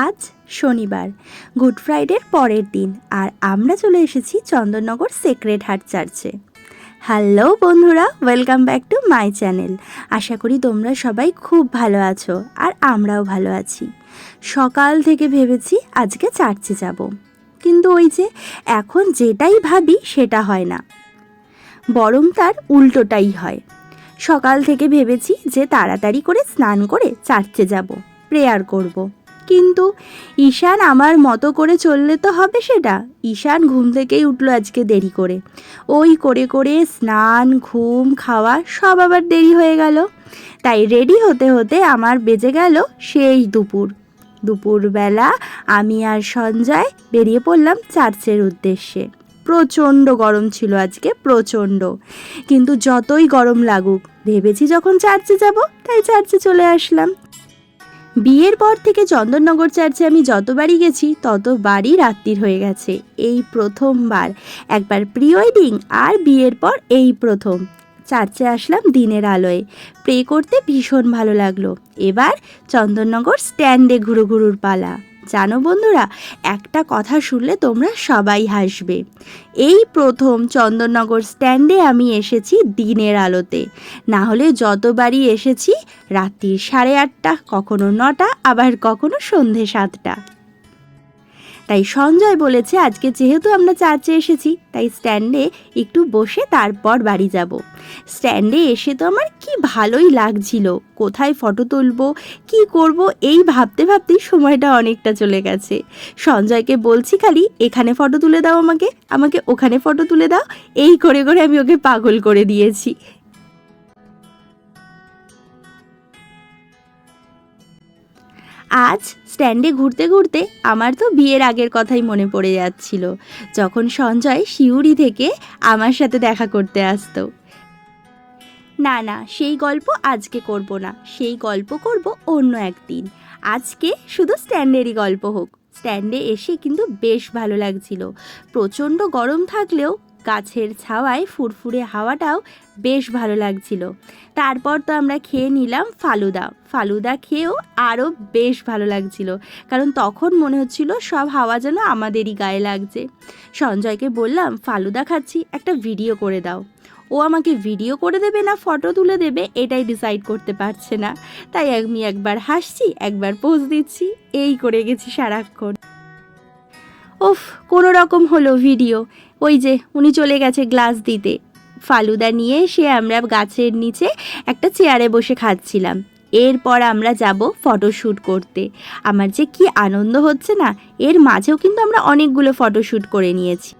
আজ শনিবার, গুড ফ্রাইডের পরের দিন, আর আমরা চলে এসেছি চন্দননগর সেক্রেড হার্ট চার্চে। হ্যালো বন্ধুরা, welcome back to my channel. আশা করি তোমরা সবাই খুব ভালো আছো, আর আমরাও ভালো আছি। সকাল থেকে ভেবেছি আজকে চার্চে যাব, কিন্তু ওই যে এখন যেটাই ভাবি সেটা হয় না, বরং তার উল্টোটাই হয়। সকাল থেকে ভেবেছি যে তাড়াতাড়ি করে স্নান করে চার্চে যাব, প্রেয়ার করব। কিন্তু ঈশান আমার মতো করে চললে তো হবে সেটা। ঈশান ঘুম থেকেই উঠলো আজকে দেরি করে, ওই করে করে স্নান, ঘুম, খাওয়া সব আবার দেরি হয়ে গেল। তাই রেডি হতে হতে আমার বেজে গেল সেই দুপুরবেলা আমি আর সঞ্জয় বেরিয়ে পড়লাম চার্চের উদ্দেশ্যে। প্রচণ্ড গরম ছিল আজকে, প্রচণ্ড। কিন্তু যতই গরম লাগুক, ভেবেছি যখন চার্চে যাব তাই চার্চে চলে আসলাম। বিয়ের পর থেকে চন্দননগর চার্চে আমি যতবারই গেছি ততবারই রাত্রির হয়ে গেছে। এই প্রথমবার, একবার প্রি ওয়েডিং আর বিয়ের পর এই প্রথম চার্চে আসলাম দিনের আলোয়। প্রে করতে ভীষণ ভালো লাগলো। এবার চন্দননগর স্ট্যান্ডে ঘুরুর পালা। জানো বন্ধুরা, একটা কথা শুনলে তোমরা সবাই হাসবে। এই প্রথম চন্দননগর স্ট্যান্ডে আমি এসেছি দিনের আলোতে। না হলে যতবারই এসেছি রাত্রি 8:30, কখনো 9টা, আবার কখনো সন্ধে 7টা। তাই সঞ্জয় বলেছে আজকে যেহেতু আমরা চার্চে এসেছি তাই স্ট্যান্ডে একটু বসে তারপর বাড়ি যাব। স্ট্যান্ডে এসে তো আমার কি ভালোই লাগছিল। কোথায় ফটো তুলবো, কি করব, এই ভাবতে ভাবতেই সময়টা অনেকটা চলে গেছে। সঞ্জয়কে বলছি খালি এখানে ফটো তুলে দাও, আমাকে ওখানে ফটো তুলে দাও, এই করে করে আমি ওকে পাগল করে দিয়েছি। আজ স্ট্যান্ডে ঘুরতে ঘুরতে আমার তো বিয়ের আগের কথাই মনে পড়ে যাচ্ছিল, যখন সঞ্জয় সিউড়ি থেকে আমার সাথে দেখা করতে আসতো। না, সেই গল্প আজকে করব না, সেই গল্প করব অন্য একদিন। আজকে শুধু স্ট্যান্ডেরই গল্প হোক। স্ট্যান্ডে এসে কিন্তু বেশ ভালো লাগছিল। প্রচণ্ড গরম থাকলেও গাছের ছাওয়ায় ফুরফুরে হাওয়াটাও বেশ ভালো লাগছিল। তারপর তো আমরা খেয়ে নিলাম ফালুদা খেয়েও আরও বেশ ভালো লাগছিল, কারণ তখন মনে হচ্ছিল সব হাওয়া যেন আমাদেরই গায়ে লাগছে। সঞ্জয়কে বললাম ফালুদা খাচ্ছি, একটা ভিডিও করে দাও। ও আমাকে ভিডিও করে দেবে না ফটো তুলে দেবে এটাই ডিসাইড করতে পারছে না। তাই আমি একবার হাসছি, একবার পোজ দিচ্ছি, এই করে গেছি সারাক্ষণ। উফ, কোনো রকম হলো ভিডিও। ওই যে উনি চলে গেছে গ্লাস দিতে। ফালুদা নিয়ে এসে আমরা গাছের নিচে একটা চেয়ারে বসে খাচ্ছিলাম। এরপর আমরা যাব ফটোশ্যুট করতে। আমার যে কি আনন্দ হচ্ছে না, এর মাঝেও কিন্তু আমরা অনেকগুলো ফটোশ্যুট করে নিয়েছি।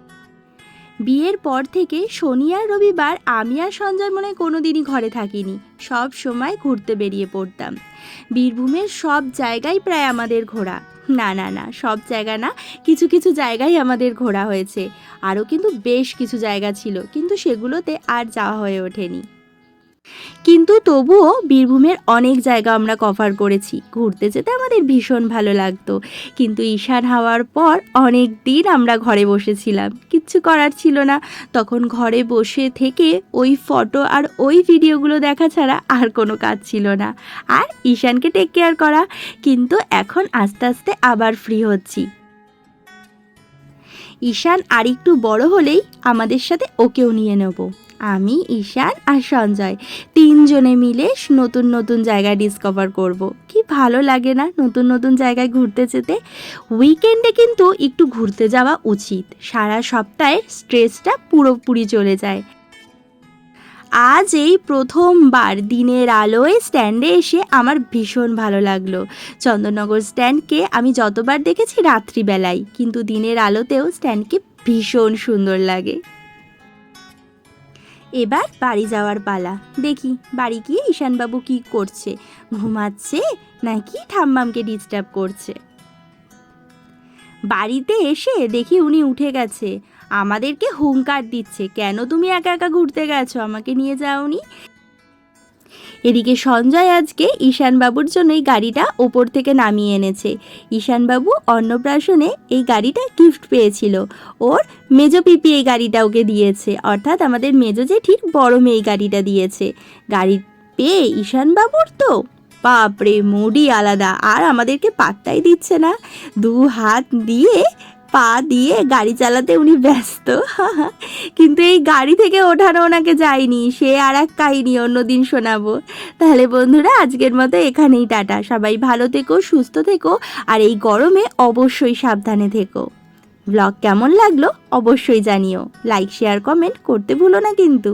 বিয়ের পর থেকে শনি আর রবিবার আমি আর সঞ্জয় মনে কোনো দিনই ঘরে থাকিনি, সব সময় ঘুরতে বেরিয়ে পড়তাম। বীরভূমের সব জায়গায় প্রায় আমাদের ঘোরা, না সব জায়গা না, কিছু কিছু জায়গায় আমাদের ঘোরা হয়েছে। আরও কিন্তু বেশ কিছু জায়গা ছিল, কিন্তু সেগুলোতে আর যাওয়া হয়ে ওঠেনি। কিন্তু তবুও বীরভূমের অনেক জায়গা আমরা কভার করেছি। ঘুরতে যেতে আমাদের ভীষণ ভালো লাগতো, কিন্তু ঈশান হওয়ার পর অনেক দিন আমরা ঘরে বসেছিলাম, কিচ্ছু করার ছিল না। তখন ঘরে বসে থেকে ওই ফটো আর ওই ভিডিওগুলো দেখা ছাড়া আর কোনো কাজ ছিল না, আর ঈশানকে টেক কেয়ার করা। কিন্তু এখন আস্তে আস্তে আবার ফ্রি হচ্ছি। ঈশান আর একটু বড় হলেই আমাদের সাথে ওকেও নিয়ে নেব। আমি, ঈশান আর সঞ্জয় তিনজনে মিলে নতুন নতুন জায়গা ডিসকভার করব। কি ভালো লাগে না নতুন নতুন জায়গায় ঘুরতে যেতে। উইকেন্ডে কিন্তু একটু ঘুরতে যাওয়া উচিত, সারা সপ্তাহের স্ট্রেসটা পুরোপুরি চলে যায়। আজ এই প্রথমবার দিনের আলোয় স্ট্যান্ডে এসে আমার ভীষণ ভালো লাগলো। চন্দননগর স্ট্যান্ডকে আমি যতবার দেখেছি রাত্রিবেলায়, কিন্তু দিনের আলোতেও স্ট্যান্ডকে ভীষণ সুন্দর লাগে। এবার বাড়ি যাওয়ার পালা। দেখি বাড়ি গিয়ে ঈশানবাবু কি করছে, ঘুমাচ্ছে নাকি ঠাম্মামকে ডিস্টার্ব করছে। বাড়িতে এসে দেখি উনি উঠে গেছে, আমাদেরকে হুঙ্কার দিচ্ছে, কেন তুমি একা একা ঘুরতে গেছো, আমাকে নিয়ে যাওনি। এদিকে সঞ্জয় আজকে ঈশানবাবুর জন্য এই গাড়িটা ওপর থেকে নামিয়ে এনেছে। ঈশানবাবু অন্নপ্রাশনে এই গাড়িটা গিফট পেয়েছিল, ওর মেজো পিপি এই গাড়িটা ওকে দিয়েছে, অর্থাৎ আমাদের মেজো জেঠির বড় মেয়ে এই গাড়িটা দিয়েছে। গাড়ি পেয়ে ঈশানবাবুর তো বাপরে মুডই আলাদা, আর আমাদেরকে পাত্তাই দিচ্ছে না, 2 হাত দিয়ে পা দিয়ে গাড়ি চালাতে উনি ব্যস্ত। কিন্তু এই গাড়ি থেকে ওঠানো ওনাকে যায়নি, সে আর এক কাহিনী অন্যদিন শোনাবো। তাহলে বন্ধুরা আজকের মতো এখানেই টাটা, সবাই ভালো থেকো, সুস্থ থেকো, আর এই গরমে অবশ্যই সাবধানে থেকো। ব্লগ কেমন লাগলো অবশ্যই জানিও, লাইক শেয়ার কমেন্ট করতে ভুলো না কিন্তু।